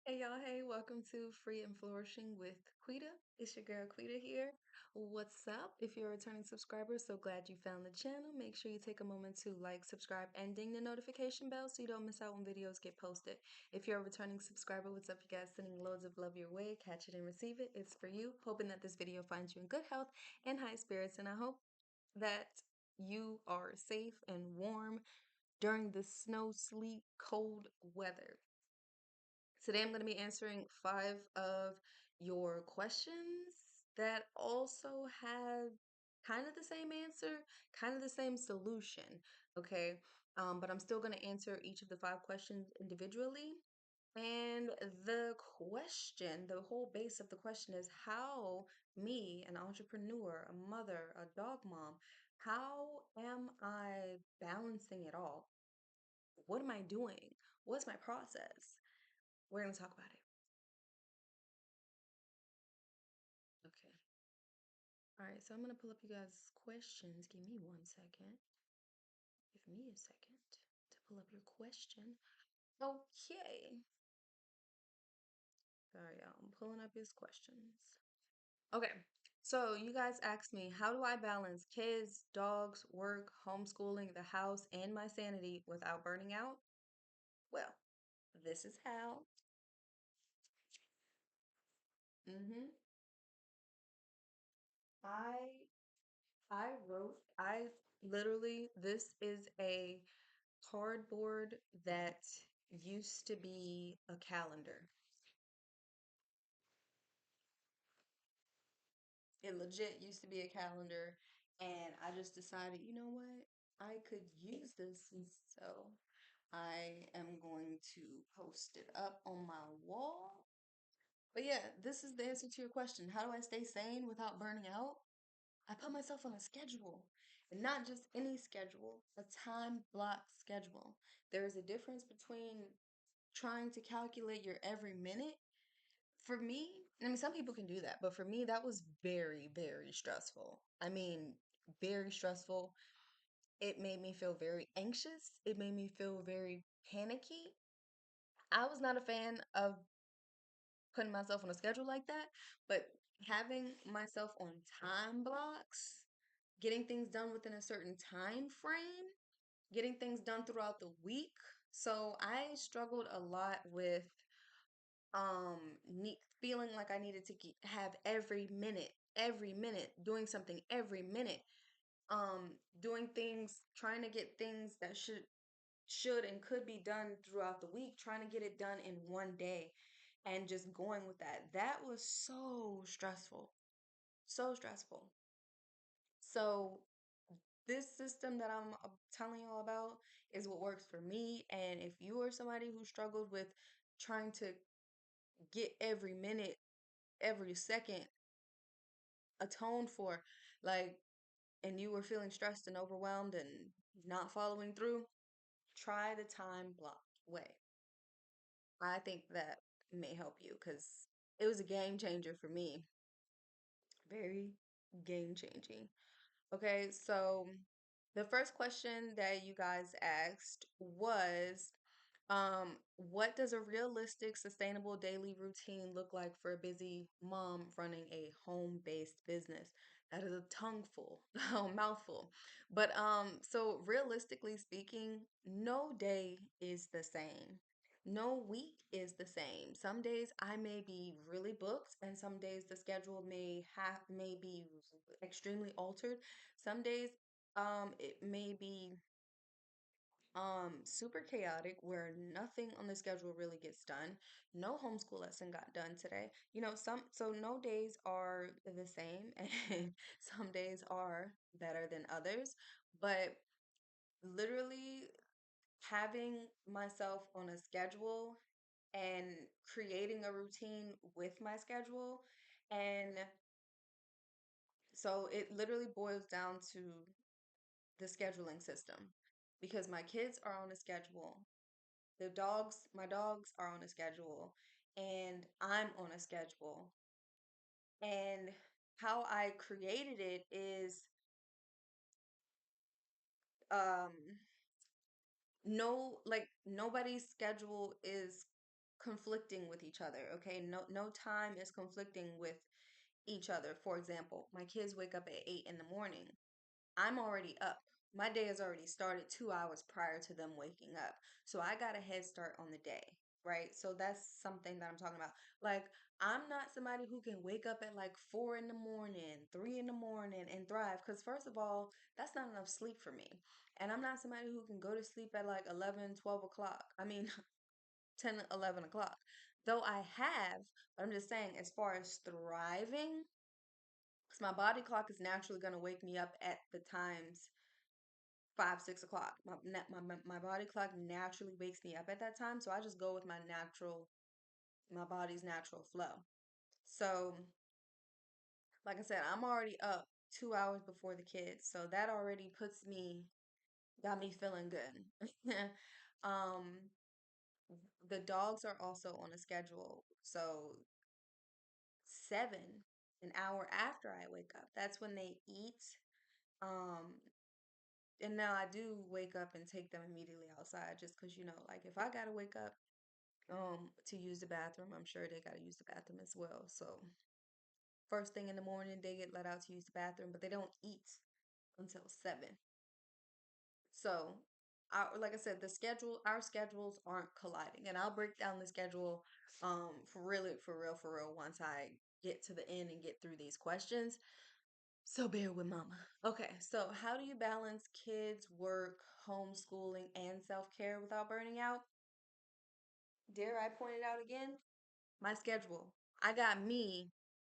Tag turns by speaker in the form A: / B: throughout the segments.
A: Hey y'all, hey, welcome to Free and Flourishing with Quita. It's your girl Quita here. What's up? If you're a returning subscriber, so glad you found the channel. Make sure you take a moment to like, subscribe, and ding the notification bell so you don't miss out when videos get posted. If you're a returning subscriber, what's up, you guys? Sending loads of love your way. Catch it and receive it. It's for you. Hoping that this video finds you in good health and high spirits, and I hope that you are safe and warm during the snow, sleet, cold weather. Today I'm going to be answering 5 of your questions that also have kind of the same answer, kind of the same solution, okay? But I'm still going to answer each of the 5 questions individually. And the question, the whole base of the question is how me, an entrepreneur, a mother, a dog mom, how am I balancing it all? What am I doing? What's my process? We're going to talk about it. Okay. All right, so I'm gonna pull up you guys' questions. Give me 1 second. Give me a second to pull up your question. Okay. Sorry, y'all. I'm pulling up his questions. Okay. So you guys asked me, how do I balance kids, dogs, work, homeschooling, the house, and my sanity without burning out? Well, this is how. Mm-hmm. I I literally, this is a cardboard that used to be a calendar. It legit used to be a calendar, and I just decided, you know what? I could use this, and so I am going to post it up on my wall. But yeah, this is the answer to your question. How do I stay sane without burning out? I put myself on a schedule, and not just any schedule, a time block schedule. There is a difference between trying to calculate your every minute. For me, I mean, some people can do that, but for me, that was very, very stressful. I mean, very stressful. It made me feel very anxious. It made me feel very panicky. I was not a fan of putting myself on a schedule like that, but having myself on time blocks, getting things done within a certain time frame, getting things done throughout the week. So I struggled a lot with feeling like I needed to have every minute doing something every minute, doing things, trying to get things that should and could be done throughout the week, trying to get it done in one day and just going with that. That was so stressful, so stressful. So this system that I'm telling y'all about is what works for me. And if you are somebody who struggled with trying to get every minute, every second atoned for, like, and you were feeling stressed and overwhelmed and not following through, try the time block way. I think that may help you because it was a game changer for me. Very game changing. Okay, so the first question that you guys asked was, what does a realistic, sustainable daily routine look like for a busy mom running a home-based business? That is a tongueful, a mouthful. But so realistically speaking, no day is the same. No week is the same. Some days I may be really booked, and some days the schedule may be extremely altered. Some days it may be super chaotic where nothing on the schedule really gets done. No homeschool lesson got done today. So no days are the same and some days are better than others. But literally having myself on a schedule and creating a routine with my schedule, and so it literally boils down to the scheduling system because my kids are on a schedule. My dogs are on a schedule, and I'm on a schedule. And how I created it is, um, no, like nobody's schedule is conflicting with each other, okay? No time is conflicting with each other. For example, my kids wake up at 8 in the morning. I'm already up. My day has already started 2 hours prior to them waking up. So I got a head start on the day, right? So that's something that I'm talking about. Like, I'm not somebody who can wake up at like 4 in the morning, 3 in the morning and thrive. Because, first of all, that's not enough sleep for me. And I'm not somebody who can go to sleep at like 11, 12 o'clock. I mean, 10, 11 o'clock. Though I have, but I'm just saying, as far as thriving, because my body clock is naturally going to wake me up at the times 5, 6 o'clock. My body clock naturally wakes me up at that time. So I just go with my body's natural flow. So, like I said, I'm already up 2 hours before the kids. So that already got me feeling good. um, the dogs are also on a schedule. So 7, an hour after I wake up, that's when they eat. Um, and now I do wake up and take them immediately outside just because, like if I gotta wake up to use the bathroom, I'm sure they gotta use the bathroom as well. So first thing in the morning, they get let out to use the bathroom, but they don't eat until 7. So, like I said, our schedules aren't colliding, and I'll break down the schedule, for real, once I get to the end and get through these questions. So bear with mama. Okay, so how do you balance kids, work, homeschooling, and self-care without burning out? Dare I point it out again? My schedule. I got me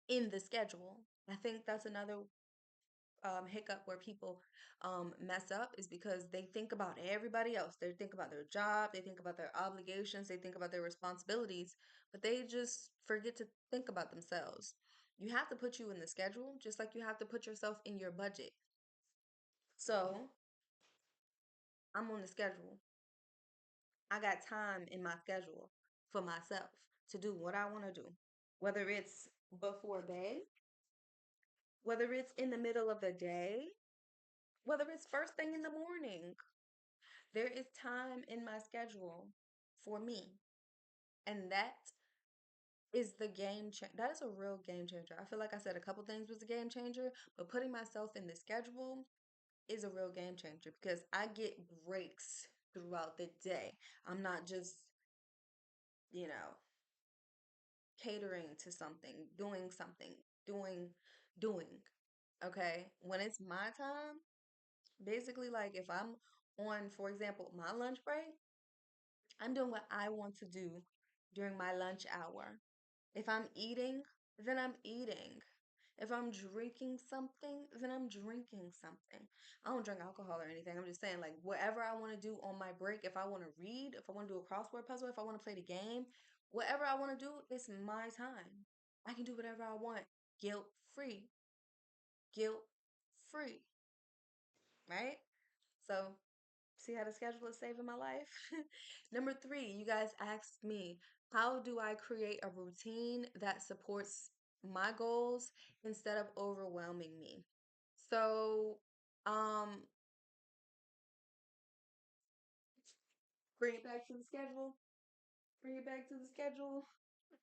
A: in the schedule. I think that's another hiccup where people mess up is because they think about everybody else. They think about their job, they think about their obligations, they think about their responsibilities, but they just forget to think about themselves. You have to put you in the schedule, just like you have to put yourself in your budget. So I'm on the schedule. I got time in my schedule for myself to do what I want to do, whether it's before bed, whether it's in the middle of the day, whether it's first thing in the morning. There is time in my schedule for me. And that is the game changer. That is a real game changer. I feel like I said a couple things was a game changer, but putting myself in the schedule is a real game changer because I get breaks throughout the day. I'm not just, you know, catering to something, doing, doing. Okay. When it's my time, basically, like if I'm on, for example, my lunch break, I'm doing what I want to do during my lunch hour. If I'm eating, then I'm eating. If I'm drinking something, then I'm drinking something. I don't drink alcohol or anything. I'm just saying, like, whatever I want to do on my break, if I want to read, if I want to do a crossword puzzle, if I want to play the game, whatever I want to do, it's my time. I can do whatever I want, guilt free, guilt free, right? So, see how the schedule is saving my life? Number 3, you guys asked me, how do I create a routine that supports my goals instead of overwhelming me? So, um, bring it back to the schedule. Bring it back to the schedule.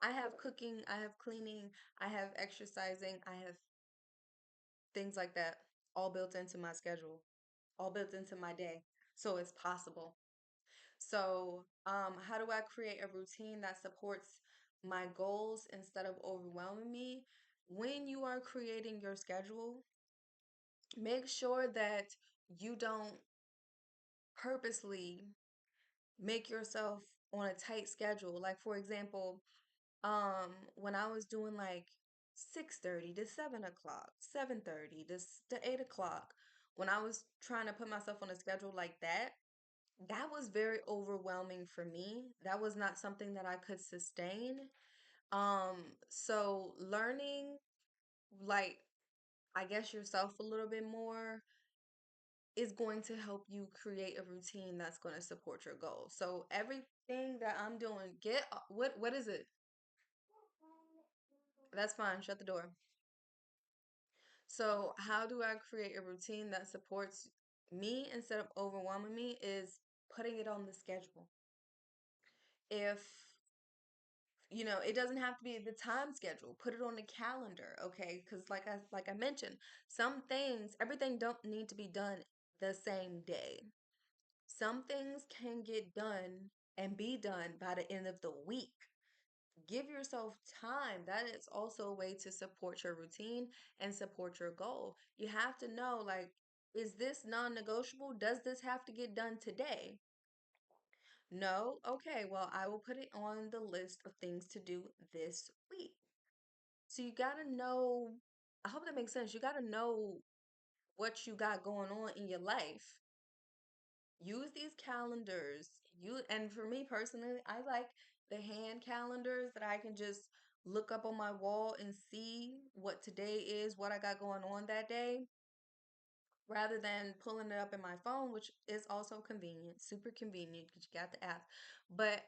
A: I have cooking, I have cleaning, I have exercising, I have things like that all built into my schedule, all built into my day. So it's possible. So, how do I create a routine that supports my goals instead of overwhelming me? When you are creating your schedule, make sure that you don't purposely make yourself on a tight schedule. Like for example, when I was doing like 6:30 to 7 o'clock, 7:30 to 8 o'clock, when I was trying to put myself on a schedule like that, that was very overwhelming for me. That was not something that I could sustain. So learning, like, I guess yourself a little bit more is going to help you create a routine that's going to support your goals. So everything that I'm doing, what is it? That's fine. Shut the door. So how do I create a routine that supports me instead of overwhelming me is putting it on the schedule. If it doesn't have to be the time schedule. Put it on the calendar, okay? Because like I mentioned, some things, everything don't need to be done the same day. Some things can get done and be done by the end of the week. Give yourself time. That is also a way to support your routine and support your goal. You have to know, like, is this non-negotiable? Does this have to get done today? No? Okay, well, I will put it on the list of things to do this week. So you gotta know, I hope that makes sense. You gotta know what you got going on in your life. Use these calendars. And for me personally, I like the hand calendars that I can just look up on my wall and see what today is, what I got going on that day, rather than pulling it up in my phone, which is also convenient, super convenient because you got the app. But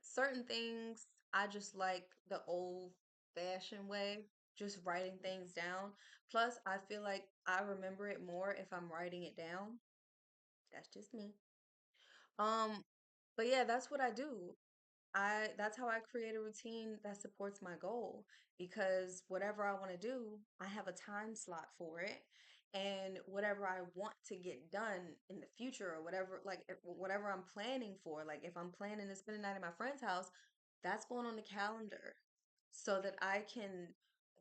A: certain things, I just like the old fashioned way, just writing things down. Plus, I feel like I remember it more if I'm writing it down. That's just me. Um, but yeah, that's what I do. That's how I create a routine that supports my goal, because whatever I want to do, I have a time slot for it. And whatever I want to get done in the future, or whatever, like whatever I'm planning for, like if I'm planning to spend the night at my friend's house, that's going on the calendar so that I can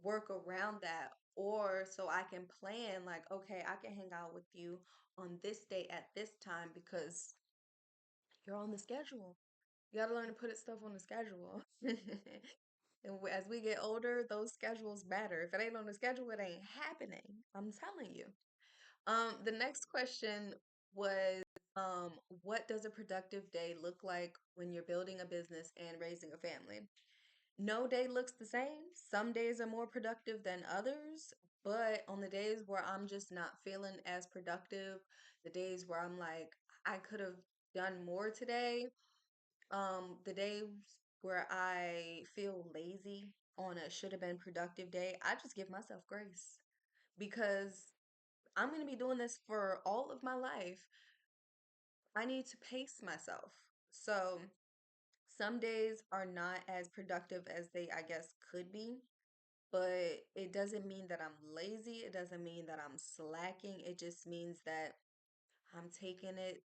A: work around that, or so I can plan, like, okay, I can hang out with you on this day at this time because you're on the schedule. You got to learn to put it stuff on the schedule. And as we get older, those schedules matter. If it ain't on the schedule, it ain't happening. I'm telling you. The next question was, what does a productive day look like when you're building a business and raising a family? No day looks the same. Some days are more productive than others, but on the days where I'm just not feeling as productive, the days where I'm like, I could have done more today, the days where I feel lazy on a should have been productive day, I just give myself grace because I'm going to be doing this for all of my life. I need to pace myself. So some days are not as productive as they, I guess, could be, but it doesn't mean that I'm lazy. It doesn't mean that I'm slacking. It just means that I'm taking it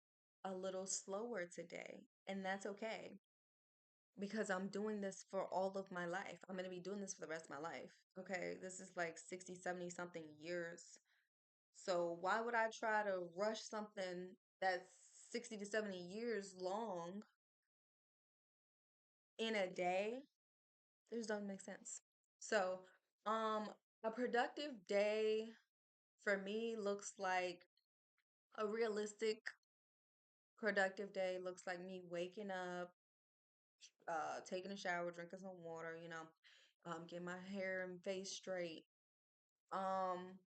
A: a little slower today, and that's okay because I'm doing this for all of my life. I'm going to be doing this for the rest of my life. Okay, this is like 60, 70 something years. So why would I try to rush something that's 60 to 70 years long in a day? This just doesn't make sense. So, um, a productive day for me looks like a realistic productive day looks like me waking up, taking a shower, drinking some water, getting my hair and face straight, um,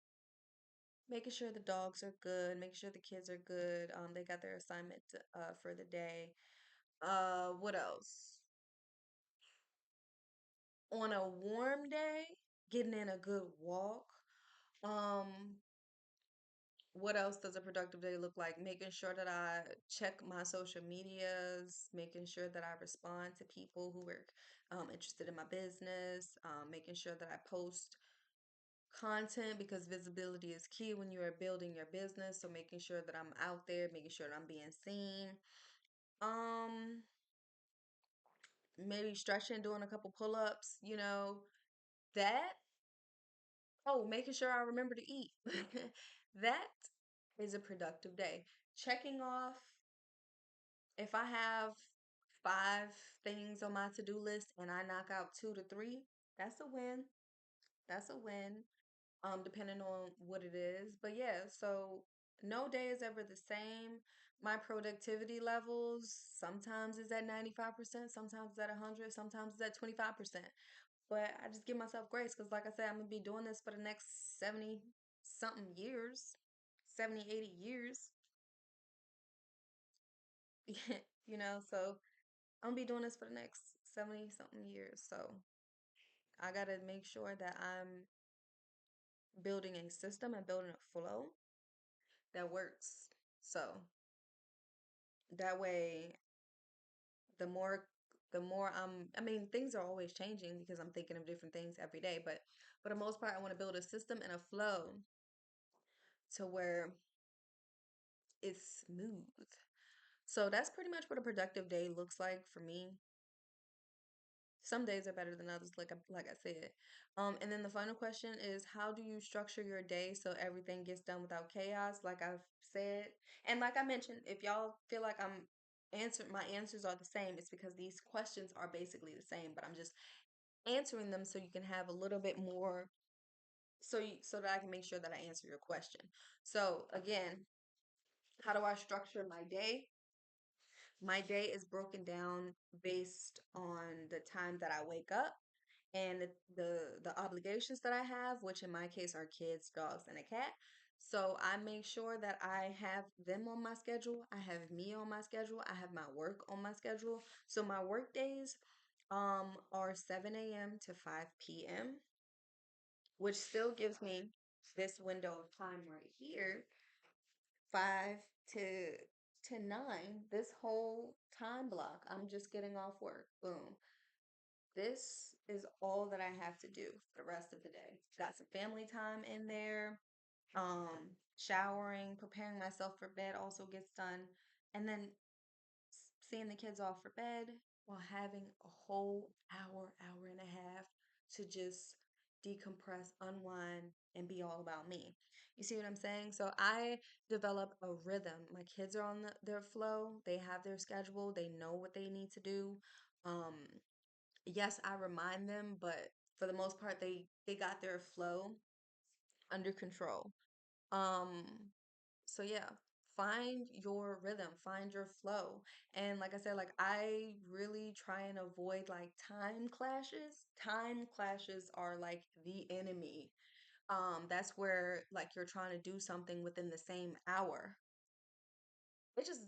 A: making sure the dogs are good, making sure the kids are good, they got their assignment for the day. What else? On a warm day, getting in a good walk. Um, what else does a productive day look like? Making sure that I check my social medias, making sure that I respond to people who are interested in my business, making sure that I post content because visibility is key when you are building your business. So making sure that I'm out there, making sure that I'm being seen. Um, Maybe stretching, doing a couple pull-ups, that. Oh, making sure I remember to eat. That is a productive day. Checking off, if I have 5 things on my to-do list and I knock out 2 to 3, that's a win. That's a win. Depending on what it is. But yeah, so no day is ever the same. My productivity levels sometimes is at 95%, sometimes it's at 100, sometimes it's at 25%. But I just give myself grace because, like I said, I'm going to be doing this for the next 70 something years, 70, 80 years. So I'm going to be doing this for the next 70 something years. So I got to make sure that I'm building a system and building a flow that works. So that way, the more the more I mean, things are always changing because I'm thinking of different things every day, but for the most part, I want to build a system and a flow to where it's smooth. So that's pretty much what a productive day looks like for me. Some days are better than others, like I said. And then the final question is, how do you structure your day so everything gets done without chaos? Like I've said, and like I mentioned, if y'all feel like my answers are the same, it's because these questions are basically the same, but I'm just answering them so you can have a little bit more, so that I can make sure that I answer your question. So again, how do I structure my day? My day is broken down based on the time that I wake up and the obligations that I have, which in my case are kids, dogs, and a cat. So I make sure that I have them on my schedule. I have me on my schedule. I have my work on my schedule. So my work days are 7 a.m. to 5 p.m., which still gives me this window of time right here, 5 to 9, this whole time block. I'm just getting off work. Boom. This is all that I have to do for the rest of the day. Got some family time in there. Showering, preparing myself for bed also gets done. And then seeing the kids off for bed while having a whole hour and a half to just decompress, unwind, and be all about me. You see what I'm saying? So I develop a rhythm. My kids are on their flow. They have their schedule. They know what they need to do. Um, yes, I remind them, but for the most part, they got their flow under control. Um, so yeah, find your rhythm, find your flow. And like I said, like I really try and avoid like time clashes. Time clashes are like the enemy. That's where like you're trying to do something within the same hour. It's just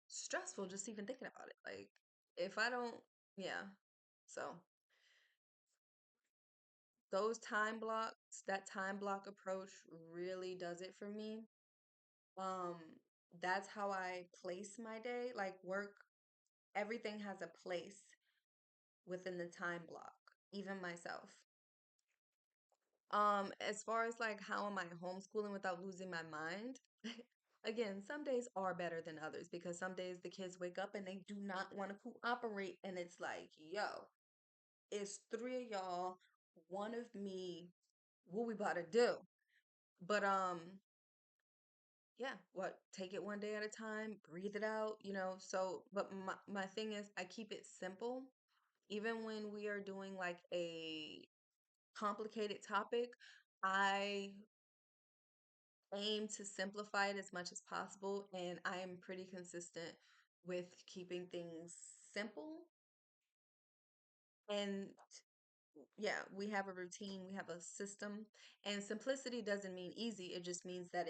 A: stressful just even thinking about it. Like if I don't, yeah. So those time blocks, that time block approach really does it for me. Um, that's how I place my day. Like work, everything has a place within the time block, even myself. As far as like how am I homeschooling without losing my mind? Again, some days are better than others because some days the kids wake up and they do not want to cooperate, and it's like, yo, it's three of y'all, one of me. What we about to do? But yeah, what, take it one day at a time, breathe it out, so but my thing is I keep it simple. Even when we are doing like a complicated topic, I aim to simplify it as much as possible, and I am pretty consistent with keeping things simple. And yeah, we have a routine, we have a system, and simplicity doesn't mean easy. It just means that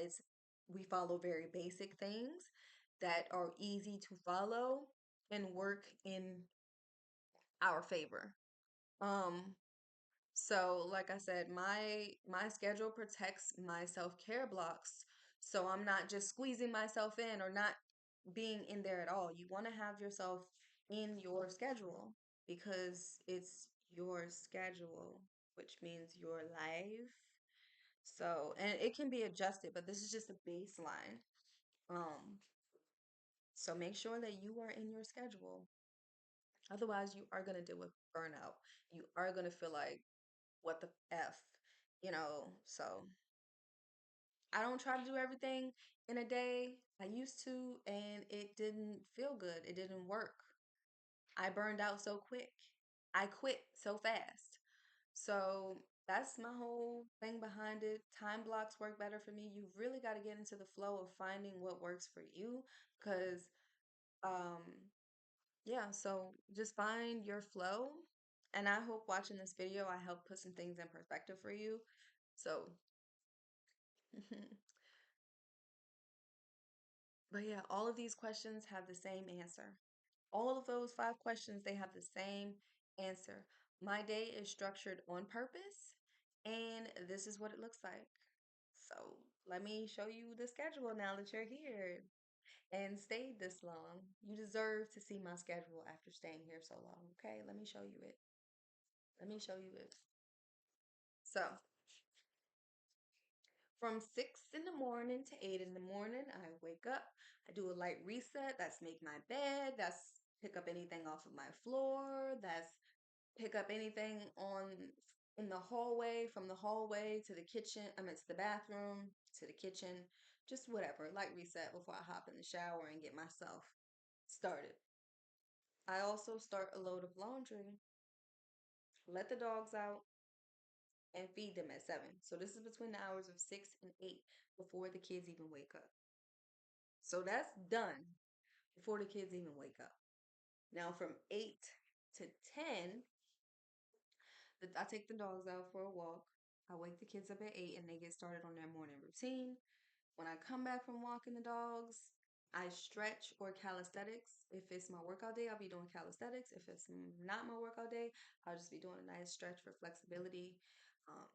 A: we follow very basic things that are easy to follow and work in our favor. Um, so like I said, my schedule protects my self-care blocks. So I'm not just squeezing myself in or not being in there at all. You want to have yourself in your schedule because it's your schedule, which means your life. So, and it can be adjusted, but this is just a baseline. Um, so make sure that you are in your schedule. Otherwise, you are going to deal with burnout. You are going to feel like, what the F, So I don't try to do everything in a day. I used to, and it didn't feel good. It didn't work. I burned out so quick. I quit so fast. So that's my whole thing behind it. Time blocks work better for me. You really got to get into the flow of finding what works for you because, um, yeah, so just find your flow. And I hope watching this video, I help put some things in perspective for you. So, but yeah, all of these questions have the same answer. All of those 5 questions, they have the same answer. My day is structured on purpose, and this is what it looks like. So let me show you the schedule now that you're here. and stayed this long. You deserve to see my schedule after staying here so long. Okay, let me show you it. Let me show you it. So, from 6 in the morning to 8 in the morning, I wake up. I do a light reset. That's make my bed. That's pick up anything off of my floor. That's pick up anything on in the hallway, from the hallway to the kitchen. I mean, to the bathroom, to the kitchen, just whatever. Light reset before I hop in the shower and get myself started. I also start a load of laundry, let the dogs out, and feed them at 7. So this is between the hours of 6 and 8 before the kids even wake up. So that's done before the kids even wake up. Now from 8 to 10, I take the dogs out for a walk. I wake the kids up at 8 and they get started on their morning routine. When I come back from walking the dogs, I stretch or calisthenics. If it's my workout day, I'll be doing calisthenics. If it's not my workout day, I'll just be doing a nice stretch for flexibility, um,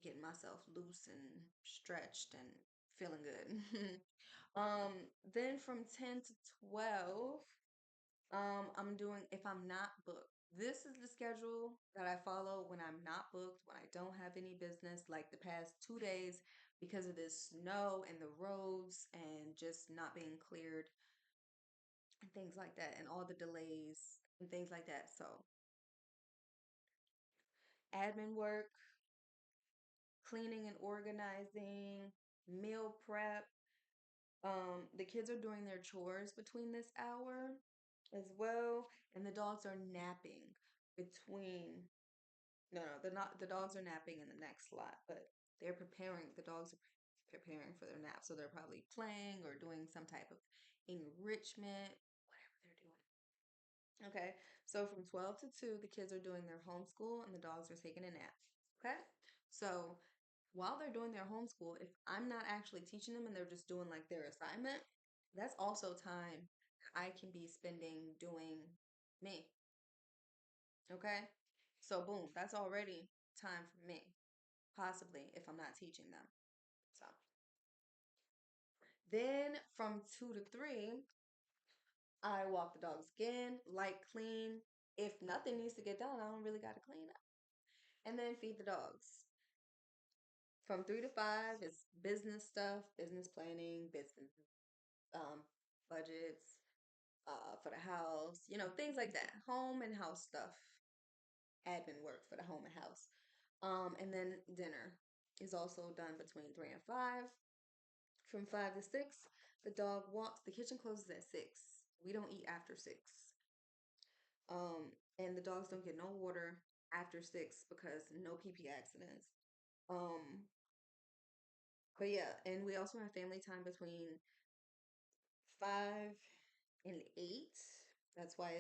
A: getting myself loose and stretched and feeling good. Then from 10 to 12, I'm doing if I'm not booked. This is the schedule that I follow when I'm not booked, when I don't have any business, like the past 2 days because of this snow and the roads and just not being cleared and things like that, and all the delays and things like that. So, admin work, cleaning and organizing, meal prep. The kids are doing their chores between this hour as well, and the dogs are napping between. No, no, they're not. The dogs are napping in the next slot, but they're preparing. The dogs are preparing for their nap, so they're probably playing or doing some type of enrichment, whatever they're doing. Okay, so from 12 to 2, the kids are doing their homeschool and the dogs are taking a nap. Okay, so while they're doing their homeschool, if I'm not actually teaching them and they're just doing like their assignment, that's also time I can be spending doing me. Okay, so boom, that's already time for me, possibly if I'm not teaching them. So then from 2 to 3, I walk the dogs again, light clean. If nothing needs to get done, I don't really got to clean up. And then feed the dogs. From 3 to 5 is business stuff, business planning, business um, budgets for the house, things like that. Home and house stuff, admin work for the home and house. And then dinner is also done between 3 and 5. From 5 to 6, the dog walks. The kitchen closes at 6. We don't eat after 6. And the dogs don't get no water after 6 because no pee pee accidents. Um, but yeah, and we also have family time between 5 and 8. That's why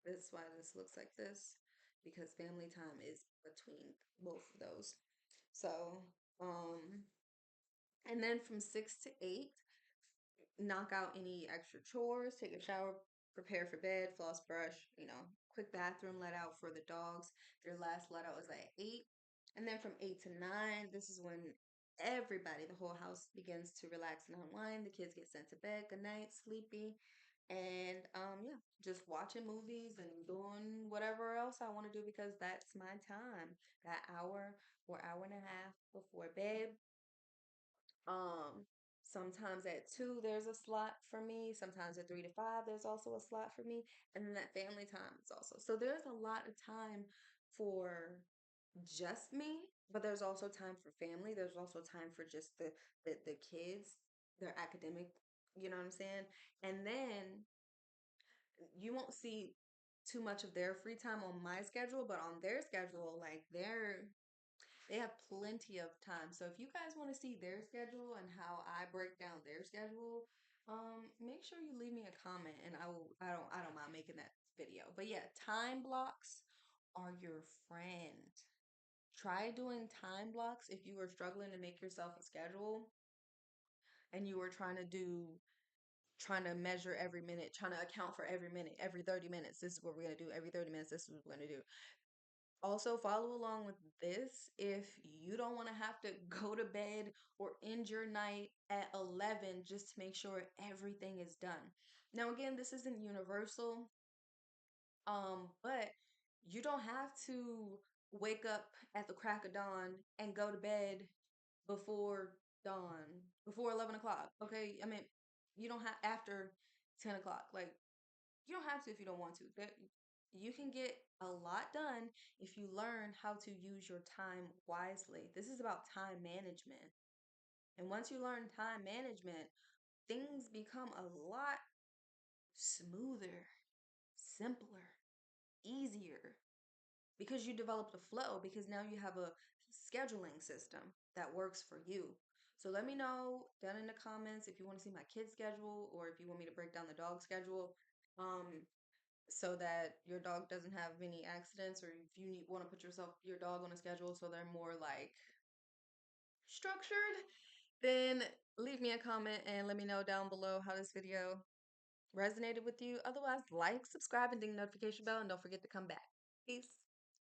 A: this looks like this, because family time is between both of those. So, um, and then from 6 to 8, knock out any extra chores, take a shower, prepare for bed, floss, brush, quick bathroom let out for the dogs. Their last let out is at 8. And then from 8 to 9, this is when everybody, the whole house begins to relax and unwind. The kids get sent to bed, good night, sleepy. And yeah, just watching movies and doing whatever else I want to do because that's my time. That hour or hour and a half before bed. Um, Sometimes at 2 there's a slot for me. Sometimes at 3 to 5 there's also a slot for me, and then that family time is also. So there's a lot of time for just me, but there's also time for family. There's also time for just the kids, their academic. You know what I'm saying? And then you won't see too much of their free time on my schedule, but on their schedule, like they have plenty of time. So if you guys want to see their schedule and how I break down their schedule, make sure you leave me a comment and I don't mind making that video. But yeah, time blocks are your friend. Try doing time blocks if you are struggling to make yourself a schedule and you are trying to measure every minute, trying to account for every minute, every 30 minutes. This is what we're going to do. Every 30 minutes, this is what we're going to do. Also, follow along with this if you don't want to have to go to bed or end your night at 11 just to make sure everything is done. Now, again, this isn't universal, but you don't have to wake up at the crack of dawn and go to bed before dawn, before 11 o'clock. Okay. I mean, you don't have after 10 o'clock. Like, you don't have to if you don't want to. You can get a lot done if you learn how to use your time wisely. This is about time management. And once you learn time management, things become a lot smoother, simpler, easier because you developed a flow because now you have a scheduling system that works for you. So let me know down in the comments if you want to see my kid schedule or if you want me to break down the dog schedule. Um, so that your dog doesn't have any accidents, or if you want to put your dog on a schedule so they're more like structured, then leave me a comment and let me know down below how this video resonated with you. Otherwise, like, subscribe, and ding the notification bell, and don't forget to come back. Peace.